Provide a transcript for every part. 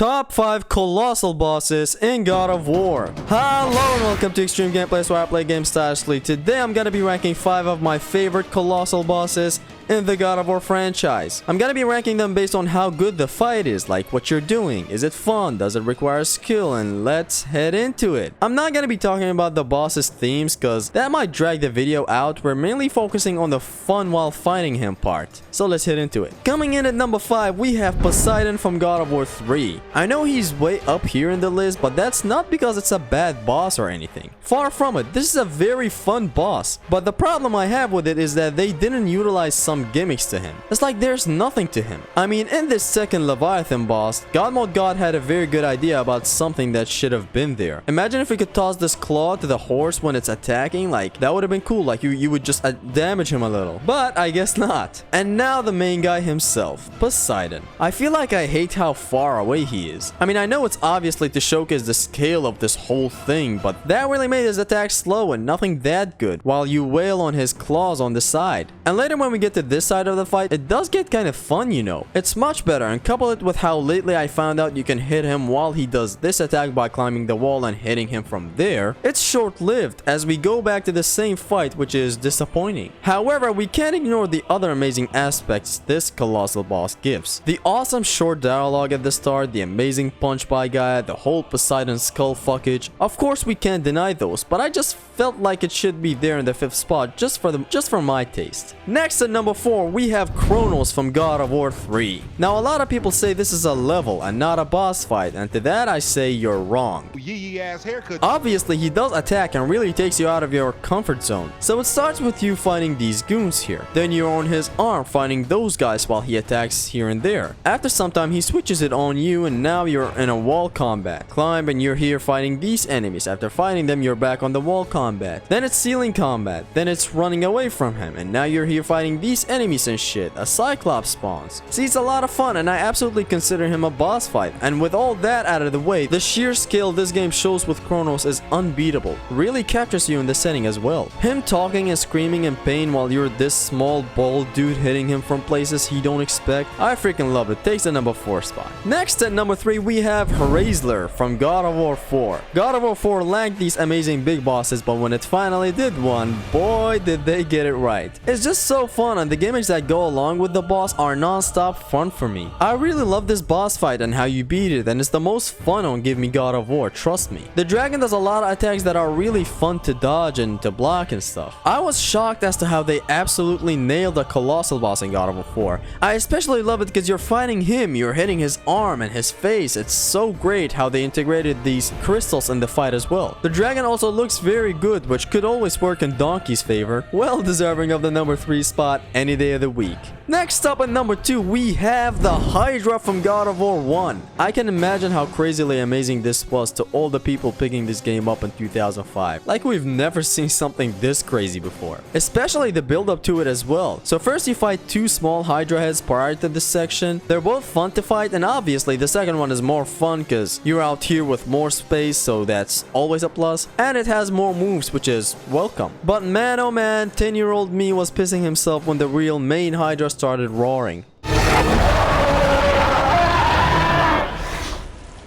Top 5 Colossal Bosses in God of War. Hello and welcome to Extreme Gameplays, where I play games stylishly. Today I'm gonna be ranking 5 of my favorite Colossal Bosses in the God of War franchise. I'm gonna be ranking them based on how good the fight is, like what you're doing. Is it fun? Does it require skill? And let's head into it. I'm not gonna be talking about the boss's themes because that might drag the video out. We're mainly focusing on the fun while fighting him part. So let's head into it. Coming in at number 5, we have Poseidon from God of War 3. I know he's way up here in the list, but that's not because it's a bad boss or anything. Far from it, this is a very fun boss. But the problem I have with it is that they didn't utilize some gimmicks to him. It's like there's nothing to him. I mean, in this second Leviathan boss, God Mode God had a very good idea about something that should have been there. Imagine if we could toss this claw to the horse when it's attacking. Like, that would have been cool. Like, you would just damage him a little. But I guess not. And now the main guy himself, Poseidon. I feel like I hate how far away he is. I mean, I know it's obviously to showcase the scale of this whole thing, but that really made his attack slow and nothing that good, while you wail on his claws on the side. And later when we get to this side of the fight, it does get kind of fun, you know. It's much better, and couple it with how lately I found out you can hit him while he does this attack by climbing the wall and hitting him from there. It's short-lived as we go back to the same fight, which is disappointing. However, we can't ignore the other amazing aspects this Colossal boss gives. The awesome short dialogue at the start, the amazing punch by Gaia, the whole Poseidon skull fuckage. Of course we can't deny those, but I just felt like it should be there in the 5th spot just for my taste. Next at number 4, we have Kronos from God of War 3. Now a lot of people say this is a level and not a boss fight, and to that I say you're wrong. Ass haircut. Obviously he does attack and really takes you out of your comfort zone. So it starts with you fighting these goons here. Then you're on his arm fighting those guys while he attacks here and there. After some time he switches it on you and now you're in a wall combat. Climb and you're here fighting these enemies. After fighting them you're back on the wall combat. Then it's ceiling combat. Then it's running away from him and now you're here fighting these enemies and shit. A Cyclops spawns. See, it's a lot of fun and I absolutely consider him a boss fight. And with all that out of the way, the sheer scale this game shows with Kronos is unbeatable. Really captures you in the setting as well. Him talking and screaming in pain while you're this small bald dude hitting him from places he don't expect. I freaking love it. Takes the number 4 spot. Next at number 3 we have Hraezler from God of War 4. God of War 4 lacked these amazing big bosses, but when it finally did one, boy did they get it right. It's just so fun and the gimmicks that go along with the boss are non-stop fun for me. I really love this boss fight and how you beat it, and it's the most fun on Give Me God of War, trust me. The dragon does a lot of attacks that are really fun to dodge and to block and stuff. I was shocked as to how they absolutely nailed the Colossal boss in God of War 4. I especially love it because you're fighting him, you're hitting his arm and his face. It's so great how they integrated these crystals in the fight as well. The dragon also looks very good, which could always work in Donkey's favor. Well deserving of the number 3 spot any day of the week. Next up at number 2 we have the Hydra from God of War 1. I can imagine how crazily amazing this was to all the people picking this game up in 2005. Like we've never seen something this crazy before. Especially the build up to it as well. So first you fight 2 small Hydra heads prior to this section. They're both fun to fight, and obviously the second one is more fun because you're out here with more space, so that's always a plus. And it has more moves, which is welcome. But man oh man, 10-year-old me was pissing himself when the real main Hydra started roaring.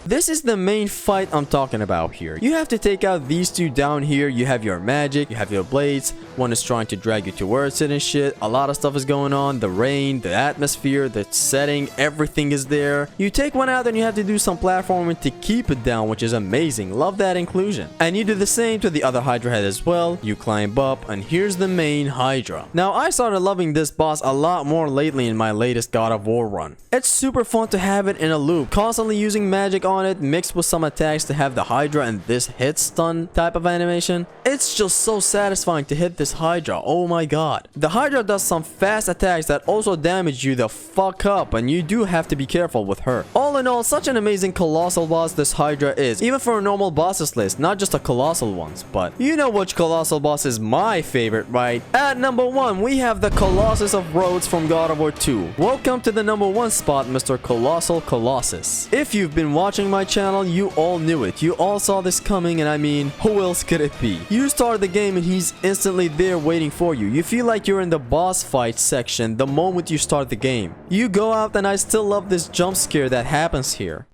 This is the main fight I'm talking about here. You have to take out these 2 down here. You have your magic, you have your blades. One is trying to drag you towards it and shit. A lot of stuff is going on. The rain, the atmosphere, the setting, everything is there. You take one out and you have to do some platforming to keep it down, which is amazing. Love that inclusion. And you do the same to the other Hydra head as well. You climb up and here's the main Hydra. Now I started loving this boss a lot more lately in my latest God of War run. It's super fun to have it in a loop, constantly using magic on it mixed with some attacks to have the Hydra and this hit stun type of animation. It's just so satisfying to hit this Hydra. Oh my god. The Hydra does some fast attacks that also damage you the fuck up, and you do have to be careful with her. All in all, such an amazing Colossal boss this Hydra is, even for a normal bosses list, not just a Colossal ones. But you know which Colossal boss is my favorite, right? At number 1 we have the Colossus of Rhodes from God of War 2. Welcome to the number 1 spot, Mr. Colossal Colossus. If you've been watching my channel, you all knew it. You all saw this coming, and I mean, who else could it be? You start the game and he's instantly there waiting for you. You feel like you're in the boss fight section the moment you start the game. You go out and I still love this jump scare that happens here.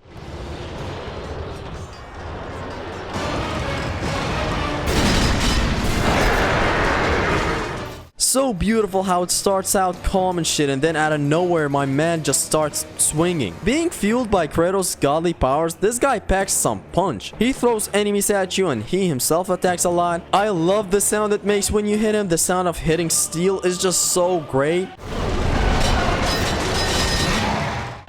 so beautiful how it starts out calm and shit, and then out of nowhere my man just starts swinging. Being fueled by Kratos' godly powers, this guy packs some punch. He throws enemies at you and he himself attacks a lot. I love the sound it makes when you hit him. The sound of hitting steel is just so great.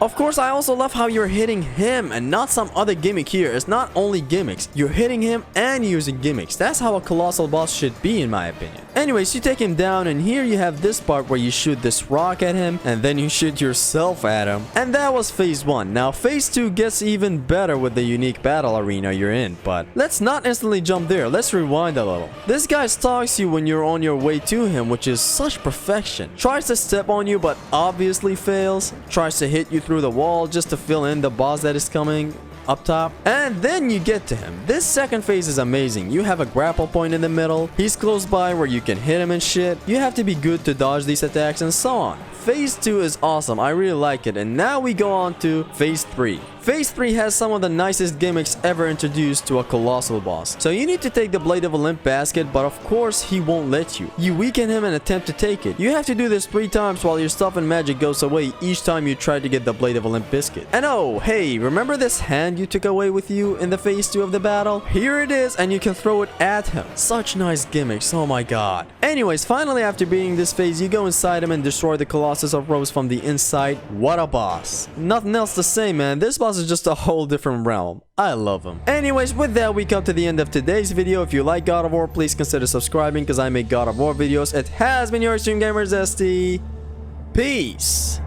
Of course, I also love how you're hitting him and not some other gimmick here. It's not only gimmicks. You're hitting him and using gimmicks. That's how a colossal boss should be, in my opinion. Anyways, you take him down, and here you have this part where you shoot this rock at him and then you shoot yourself at him. And that was phase 1. Now phase 2 gets even better with the unique battle arena you're in, but let's not instantly jump there. Let's rewind a little. This guy stalks you when you're on your way to him, which is such perfection. Tries to step on you but obviously fails. Tries to hit you through the wall just to fill in the boss that is coming up top, and then you get to him. This second phase is amazing. You have a grapple point in the middle. He's close by where you can hit him and shit. You have to be good to dodge these attacks and so on. Phase 2 is awesome. I really like it. And now we go on to phase 3. Phase 3 has some of the nicest gimmicks ever introduced to a colossal boss. So you need to take the Blade of Olymp basket, but of course he won't let you. You weaken him and attempt to take it. You have to do this 3 times while your stuff and magic goes away each time you try to get the Blade of Olymp biscuit. And oh, hey, remember this hand you took away with you in the phase 2 of the battle? Here it is, and you can throw it at him. Such nice gimmicks, oh my god. Anyways, finally after beating this phase, you go inside him and destroy the Colossus of Rhodes from the inside. What a boss. Nothing else to say, man. This boss is just a whole different realm. I love him. Anyways, with that, we come to the end of today's video. If you like God of War, please consider subscribing because I make God of War videos. It has been your Extreme Gamers ST. Peace.